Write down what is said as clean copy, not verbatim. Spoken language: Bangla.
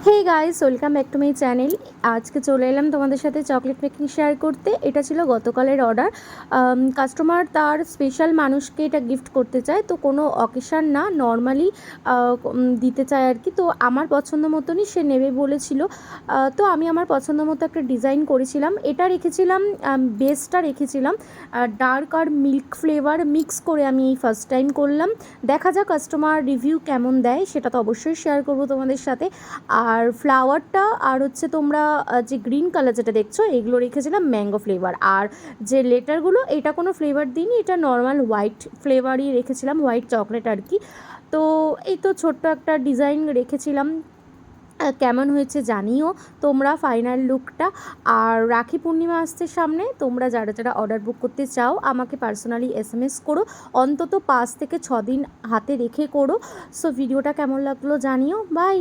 Hey guys, welcome back to my channel. আজকে চলে এলাম তোমাদের সাথে চকলেট মেকিং শেয়ার করতে। এটা ছিল গতকালের অর্ডার। কাস্টমার তার স্পেশাল মানুষকে এটা গিফট করতে চায়, তো কোনো অকেশান না, নর্মালি দিতে চায় আর কি। তো আমার পছন্দ মতনই সে নেবে বলেছিল। তো আমি আমার পছন্দ মতো একটা ডিজাইন করেছিলাম। এটা রেখেছিলাম, বেসটা রেখেছিলাম ডার্ক আর মিল্ক ফ্লেভার মিক্স করে। আমি এই ফার্স্ট টাইম করলাম। দেখা যাক কাস্টমার রিভিউ কেমন দেয়, সেটা তো অবশ্যই শেয়ার করবো তোমাদের সাথে। আর ফ্লাওয়ারটা আর হচ্ছে তোমরা যে গ্রিন কালার যেটা দেখছো, এগুলো রেখেছিলাম ম্যাঙ্গো ফ্লেভার। আর যে লেটারগুলো, এটা কোনো ফ্লেভার দিইনি, এটা নর্মাল হোয়াইট ফ্লেভারই রেখেছিলাম, হোয়াইট চকলেট আর কি। তো এই তো ছোট্ট একটা ডিজাইন রেখেছিলাম। কেমন হয়েছে জানিও তোমরা ফাইনাল লুকটা। আর রাখি পূর্ণিমা আসছে সামনে, তোমরা যারা যারা অর্ডার বুক করতে চাও আমাকে পার্সোনালি SMS করো, অন্তত 5 থেকে 6 দিন হাতে রেখে করো। সো ভিডিওটা কেমন লাগলো জানিও। বাই।